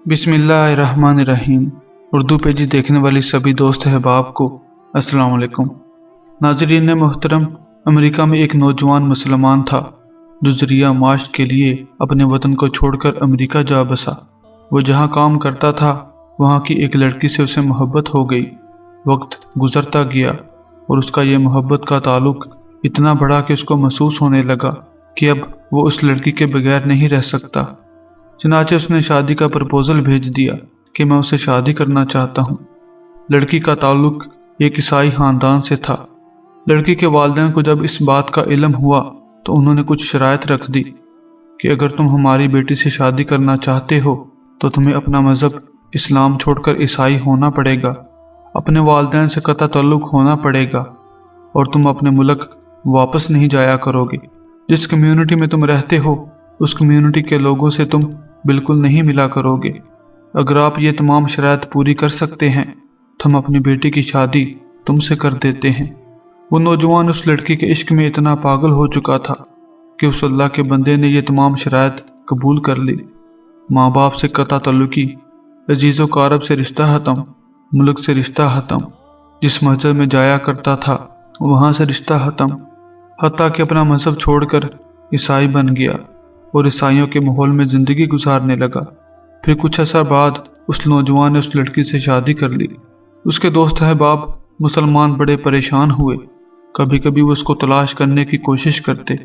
बिस्मिल्लाहिर्रहमानिर्रहीम। उर्दू पेजी देखने वाली सभी दोस्त अहबाब को अस्सलाम वालेकुम। नाज़रीन मोहतरम, अमेरिका में एक नौजवान मुसलमान था जो ज़रिया माश के लिए अपने वतन को छोड़कर अमेरिका जा बसा। वो जहाँ काम करता था वहाँ की एक लड़की से उसे मोहब्बत हो गई। वक्त गुजरता गया और उसका ये मोहब्बत का ताल्लुक इतना बड़ा कि उसको महसूस होने लगा कि अब वो उस लड़की के बगैर नहीं रह सकता। चनाचे उसने शादी का प्रपोजल भेज दिया कि मैं उसे शादी करना चाहता हूँ। लड़की का ताल्लुक एक ईसाई खानदान से था। लड़की के वालिदैन को जब इस बात का इल्म हुआ तो उन्होंने कुछ शराइत रख दी कि अगर तुम हमारी बेटी से शादी करना चाहते हो तो तुम्हें अपना मज़हब इस्लाम छोड़कर ईसाई होना पड़ेगा, अपने वालिदैन से कता ताल्लुक होना पड़ेगा और तुम अपने मुल्क वापस नहीं जाया करोगे। जिस कम्यूनिटी में तुम रहते हो उस कम्यूनिटी के लोगों से तुम बिल्कुल नहीं मिला करोगे। अगर आप ये तमाम शराइत पूरी कर सकते हैं तो हम अपनी बेटी की शादी तुमसे कर देते हैं। वो नौजवान उस लड़की के इश्क में इतना पागल हो चुका था कि उस अल्लाह के बंदे ने ये तमाम शराइत कबूल कर ली। माँ बाप से कता तल्लुकी, अजीज़ व कारब से रिश्ता ख़त्म, मुल्क से रिश्ता ख़त्म, जिस मस्जिद में जाया करता था वहाँ से रिश्ता ख़त्म, हत्ता कि अपना मजहब छोड़कर ईसाई बन गया और ईसाइयों के माहौल में ज़िंदगी गुजारने लगा। फिर कुछ अर्सा बाद उस नौजवान ने उस लड़की से शादी कर ली। उसके दोस्त अहबाब मुसलमान बड़े परेशान हुए। कभी कभी वो उसको तलाश करने की कोशिश करते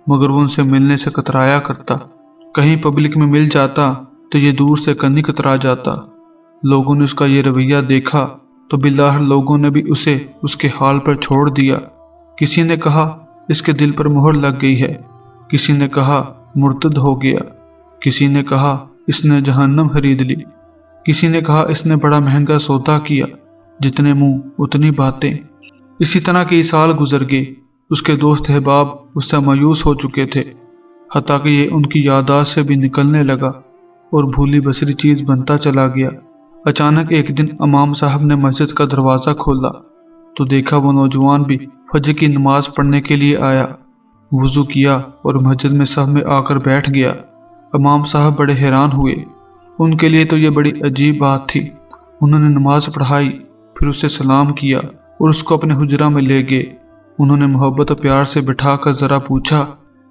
मगर वो उनसे मिलने से कतराया करता। कहीं पब्लिक में मिल जाता तो ये दूर से कन्नी कतरा जाता। लोगों ने उसका ये रवैया देखा तो बिल्लाह लोगों ने भी उसे उसके हाल पर छोड़ दिया। किसी ने कहा इसके दिल पर मोहर लग गई है, किसी ने कहा मुर्तद हो गया, किसी ने कहा इसने जहन्नम खरीद ली, किसी ने कहा इसने बड़ा महंगा सौदा किया, जितने मुंह उतनी बातें। इसी तरह के साल गुजर गए। उसके दोस्त अहबाब उससे मायूस हो चुके थे, हत्ता कि ये उनकी यादाश्त से भी निकलने लगा और भूली बसरी चीज़ बनता चला गया। अचानक एक दिन इमाम साहब ने मस्जिद का दरवाज़ा खोला तो देखा वो नौजवान भी फजर की नमाज पढ़ने के लिए आया। वुज़ू किया और मस्जिद में सब में आकर बैठ गया। इमाम साहब बड़े हैरान हुए। उनके लिए तो ये बड़ी अजीब बात थी। उन्होंने नमाज पढ़ाई, फिर उससे सलाम किया और उसको अपने हुजरा में ले गए। उन्होंने मोहब्बत और प्यार से बिठाकर ज़रा पूछा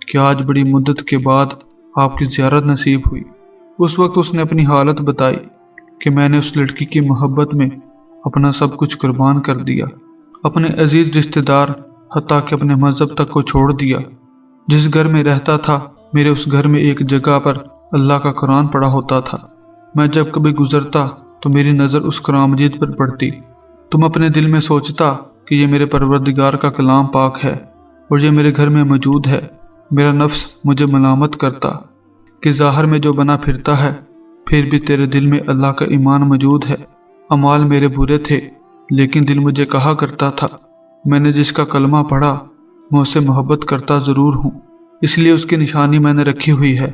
कि आज बड़ी मुद्दत के बाद आपकी ज़ियारत नसीब हुई। उस वक्त उसने अपनी हालत बताई कि मैंने उस लड़की की मोहब्बत में अपना सब कुछ कुर्बान कर दिया, अपने अजीज़ रिश्तेदार हत्ता कि अपने मज़हब तक को छोड़ दिया। जिस घर में रहता था मेरे उस घर में एक जगह पर अल्लाह का कुरान पढ़ा होता था। मैं जब कभी गुजरता तो मेरी नज़र उस कुरान मजीद पर पड़ती। तुम अपने दिल में सोचता कि ये मेरे परवरदिगार का कलाम पाक है और ये मेरे घर में मौजूद है। मेरा नफ्स मुझे मलामत करता कि ज़ाहिर में जो बना फिरता है फिर भी तेरे दिल में अल्लाह का ईमान मौजूद है। अमाल मेरे बुरे थे लेकिन दिल मुझे कहा करता था मैंने जिसका कलमा पढ़ा मैं उससे मोहब्बत करता ज़रूर हूँ, इसलिए उसकी निशानी मैंने रखी हुई है।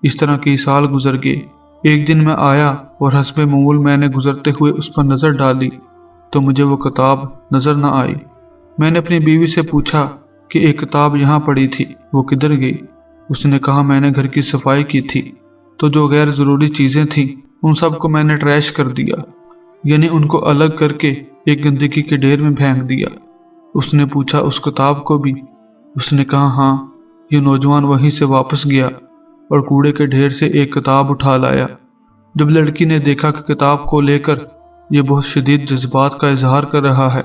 इस तरह कई साल गुजर गए। एक दिन मैं आया और हस्बे मामूल मैंने गुजरते हुए उस पर नज़र डाली तो मुझे वो किताब नज़र न आई। मैंने अपनी बीवी से पूछा कि एक किताब यहाँ पड़ी थी, वो किधर गई? उसने कहा मैंने घर की सफाई की थी तो जो गैर ज़रूरी चीज़ें थीं उन सब को मैंने ट्रैश कर दिया, यानी उनको अलग करके एक गंदगी के ढेर में फेंक दिया। उसने पूछा उस किताब को भी? उसने कहा हाँ। ये नौजवान वहीं से वापस गया और कूड़े के ढेर से एक किताब उठा लाया। जब लड़की ने देखा कि किताब को लेकर ये बहुत शदीद जज्बात का इजहार कर रहा है,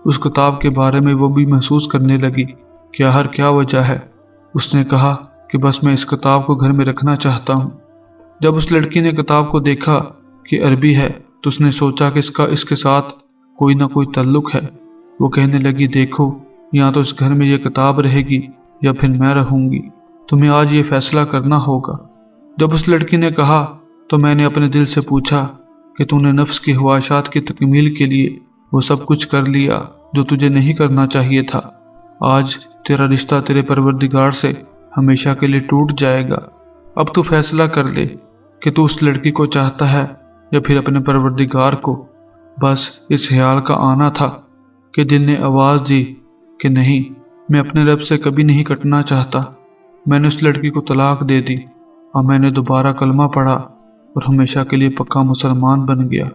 उस किताब के बारे में वो भी महसूस करने लगी कि आखिर क्या वजह है। उसने कहा कि बस मैं इस किताब को घर में रखना चाहता हूँ। जब उस लड़की ने किताब को देखा कि अरबी है तो उसने सोचा कि इसका इसके साथ कोई ना कोई ताल्लुक है। वो कहने लगी देखो, या तो इस घर में ये किताब रहेगी या फिर मैं रहूँगी, तुम्हें आज ये फैसला करना होगा। जब उस लड़की ने कहा तो मैंने अपने दिल से पूछा कि तूने नफ्स की ख्वाहिशात की तकमील के लिए वो सब कुछ कर लिया जो तुझे नहीं करना चाहिए था। आज तेरा रिश्ता तेरे परवरदिगार से हमेशा के लिए टूट जाएगा। अब तू फैसला कर ले कि तू उस लड़की को चाहता है या फिर अपने परवरदिगार को। बस इस ख्याल का आना था कि दिल ने आवाज़ दी कि नहीं, मैं अपने रब से कभी नहीं कटना चाहता। मैंने उस लड़की को तलाक दे दी और मैंने दोबारा कलमा पढ़ा और हमेशा के लिए पक्का मुसलमान बन गया।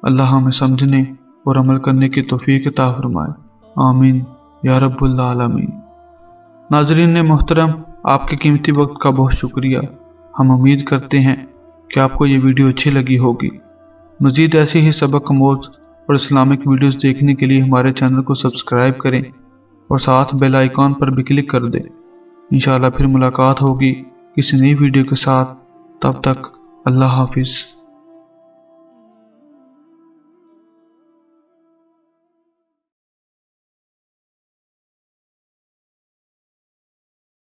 अल्लाह हमें समझने और अमल करने की तौफीक अता फरमाए, आमीन या रब्बुल आलमीन। नाज़रीन मोहतरम, आपके कीमती वक्त का बहुत शुक्रिया। हम उम्मीद करते हैं कि आपको ये वीडियो अच्छी लगी होगी। मज़ीद ऐसी ही सबक अमोज़ और इस्लामिक वीडियोस देखने के लिए हमारे चैनल को सब्सक्राइब करें और साथ बेल आइकॉन पर भी क्लिक कर दें। इंशाअल्लाह फिर मुलाकात होगी किसी नई वीडियो के साथ। तब तक अल्लाह हाफिज़।